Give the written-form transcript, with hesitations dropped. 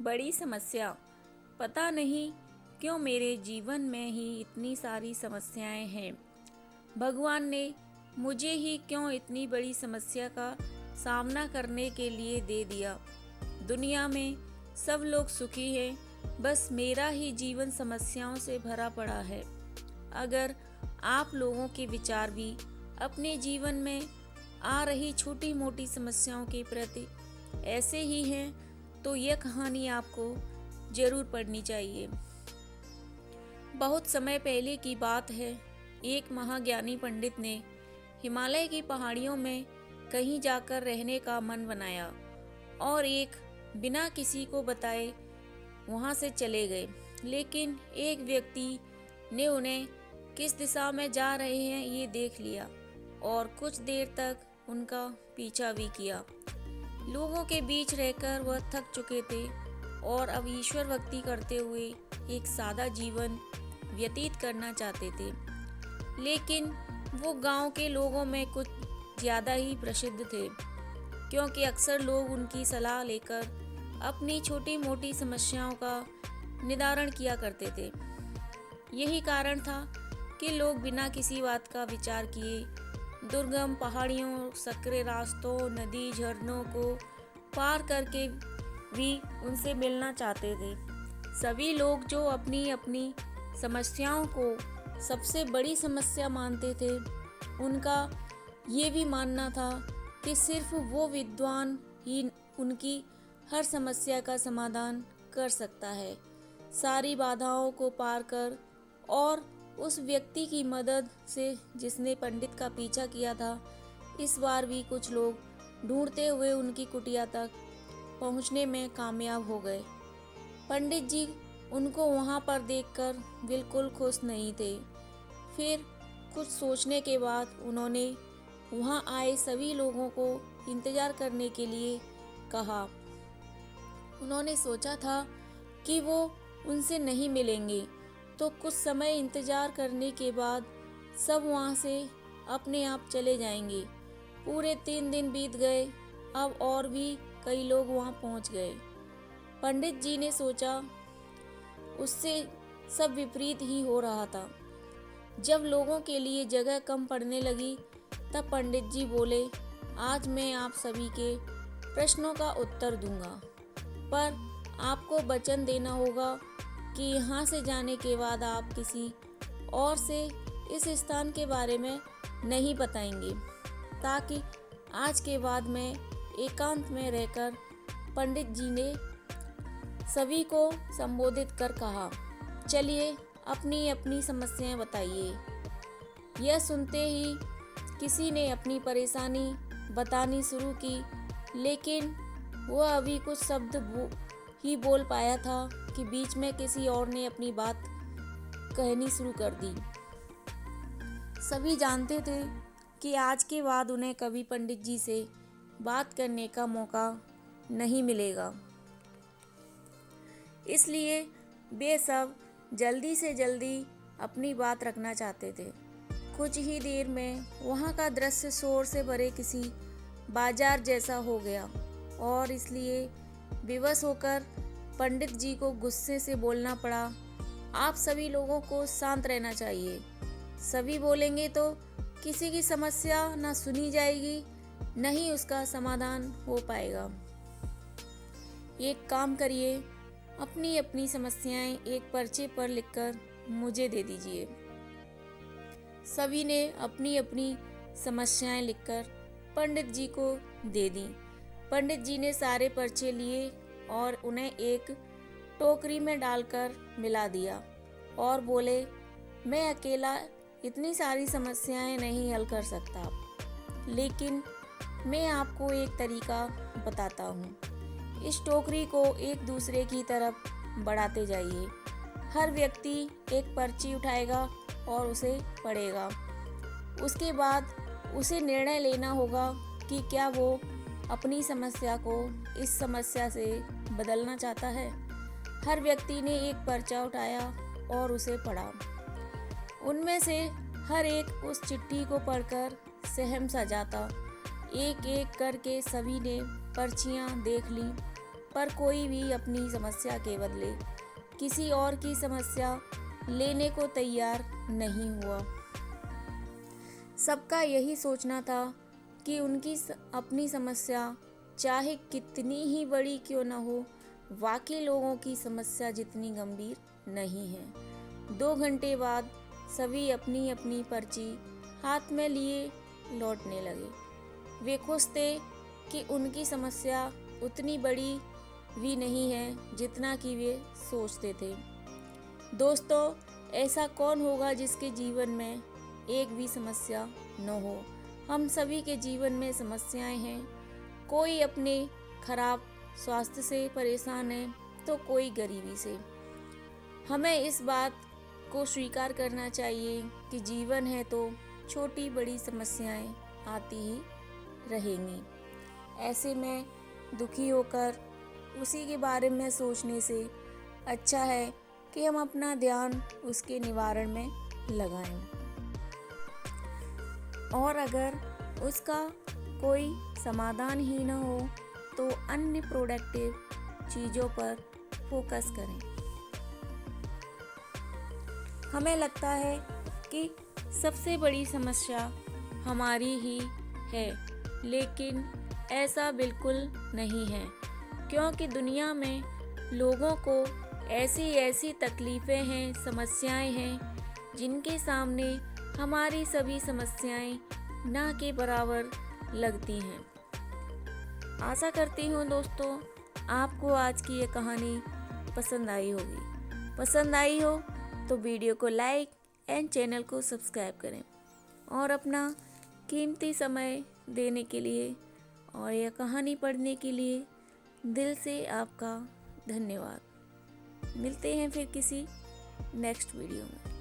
बड़ी समस्या। पता नहीं क्यों मेरे जीवन में ही इतनी सारी समस्याएं हैं। भगवान ने मुझे ही क्यों इतनी बड़ी समस्या का सामना करने के लिए दे दिया। दुनिया में सब लोग सुखी हैं, बस मेरा ही जीवन समस्याओं से भरा पड़ा है। अगर आप लोगों के विचार भी अपने जीवन में आ रही छोटी मोटी समस्याओं के प्रति ऐसे ही हैं, तो यह कहानी आपको जरूर पढ़नी चाहिए। बहुत समय पहले की बात है। एक महाज्ञानी पंडित ने हिमालय की पहाड़ियों में कहीं जाकर रहने का मन बनाया और बिना किसी को बताए वहां से चले गए। लेकिन एक व्यक्ति ने उन्हें किस दिशा में जा रहे हैं ये देख लिया और कुछ देर तक उनका पीछा भी किया। लोगों के बीच रहकर वह थक चुके थे और अब ईश्वर भक्ति करते हुए एक सादा जीवन व्यतीत करना चाहते थे। लेकिन वो गांव के लोगों में कुछ ज़्यादा ही प्रसिद्ध थे, क्योंकि अक्सर लोग उनकी सलाह लेकर अपनी छोटी मोटी समस्याओं का निदान किया करते थे। यही कारण था कि लोग बिना किसी बात का विचार किए दुर्गम पहाड़ियों, सकरे रास्तों, नदी, झरनों को पार करके भी उनसे मिलना चाहते थे। सभी लोग जो अपनी अपनी समस्याओं को सबसे बड़ी समस्या मानते थे, उनका ये भी मानना था कि सिर्फ वो विद्वान ही उनकी हर समस्या का समाधान कर सकता है। सारी बाधाओं को पार कर और उस व्यक्ति की मदद से जिसने पंडित का पीछा किया था, इस बार भी कुछ लोग ढूंढते हुए उनकी कुटिया तक पहुंचने में कामयाब हो गए। पंडित जी उनको वहां पर देखकर बिल्कुल खुश नहीं थे। फिर कुछ सोचने के बाद उन्होंने वहां आए सभी लोगों को इंतजार करने के लिए कहा। उन्होंने सोचा था कि वो उनसे नहीं मिलेंगे, तो कुछ समय इंतजार करने के बाद सब वहाँ से अपने आप चले जाएंगे। पूरे 3 दिन बीत गए। अब और भी कई लोग वहाँ पहुँच गए। पंडित जी ने सोचा उससे सब विपरीत ही हो रहा था। जब लोगों के लिए जगह कम पड़ने लगी, तब पंडित जी बोले, आज मैं आप सभी के प्रश्नों का उत्तर दूंगा, पर आपको वचन देना होगा कि यहाँ से जाने के बाद आप किसी और से इस स्थान के बारे में नहीं बताएंगे। ताकि आज के बाद मैं एकांत में रहकर पंडित जी ने सभी को संबोधित कर कहा, चलिए अपनी अपनी समस्याएं बताइए। यह सुनते ही किसी ने अपनी परेशानी बतानी शुरू की, लेकिन वह अभी कुछ शब्द ही बोल पाया था कि बीच में किसी और ने अपनी बात कहनी शुरू कर दी। सभी जानते थे कि आज के बाद उन्हें कभी पंडित जी से बात करने का मौका नहीं मिलेगा। इसलिए वे सब जल्दी से जल्दी अपनी बात रखना चाहते थे। कुछ ही देर में वहाँ का दृश्य शोर से भरे किसी बाजार जैसा हो गया और इसलिए विवश होकर पंडित जी को गुस्से से बोलना पड़ा, आप सभी लोगों को शांत रहना चाहिए। सभी बोलेंगे तो किसी की समस्या ना सुनी जाएगी, न ही उसका समाधान हो पाएगा। एक काम करिए, अपनी अपनी समस्याएं एक पर्चे पर लिखकर मुझे दे दीजिए। सभी ने अपनी अपनी समस्याएं लिखकर पंडित जी को दे दी। पंडित जी ने सारे पर्चे लिए और उन्हें एक टोकरी में डालकर मिला दिया और बोले, मैं अकेला इतनी सारी समस्याएं नहीं हल कर सकता, लेकिन मैं आपको एक तरीका बताता हूँ। इस टोकरी को एक दूसरे की तरफ बढ़ाते जाइए। हर व्यक्ति एक पर्ची उठाएगा और उसे पढ़ेगा। उसके बाद उसे निर्णय लेना होगा कि क्या वो अपनी समस्या को इस समस्या से बदलना चाहता है। हर व्यक्ति ने एक पर्चा उठाया और उसे पढ़ा। उनमें से हर एक उस चिट्ठी को पढ़कर सहम सा जाता। एक एक करके सभी ने पर्चियाँ देख ली पर कोई भी अपनी समस्या के बदले किसी और की समस्या लेने को तैयार नहीं हुआ। सबका यही सोचना था कि उनकी अपनी समस्या चाहे कितनी ही बड़ी क्यों न हो, बाकी लोगों की समस्या जितनी गंभीर नहीं है। 2 घंटे बाद सभी अपनी अपनी पर्ची हाथ में लिए लौटने लगे। वे खुश थे कि उनकी समस्या उतनी बड़ी भी नहीं है जितना कि वे सोचते थे। दोस्तों, ऐसा कौन होगा जिसके जीवन में एक भी समस्या न हो। हम सभी के जीवन में समस्याएं हैं। कोई अपने खराब स्वास्थ्य से परेशान है तो कोई गरीबी से। हमें इस बात को स्वीकार करना चाहिए कि जीवन है तो छोटी बड़ी समस्याएं आती ही रहेंगी। ऐसे में दुखी होकर उसी के बारे में सोचने से अच्छा है कि हम अपना ध्यान उसके निवारण में लगाएं। और अगर उसका कोई समाधान ही न हो तो अन्य प्रोडक्टिव चीज़ों पर फोकस करें। हमें लगता है कि सबसे बड़ी समस्या हमारी ही है, लेकिन ऐसा बिल्कुल नहीं है, क्योंकि दुनिया में लोगों को ऐसी ऐसी तकलीफ़ें हैं, समस्याएं हैं, जिनके सामने हमारी सभी समस्याएं ना के बराबर लगती हैं। आशा करती हूँ दोस्तों, आपको आज की ये कहानी पसंद आई होगी। पसंद आई हो तो वीडियो को लाइक एंड चैनल को सब्सक्राइब करें और अपना कीमती समय देने के लिए और यह कहानी पढ़ने के लिए दिल से आपका धन्यवाद। मिलते हैं फिर किसी नेक्स्ट वीडियो में।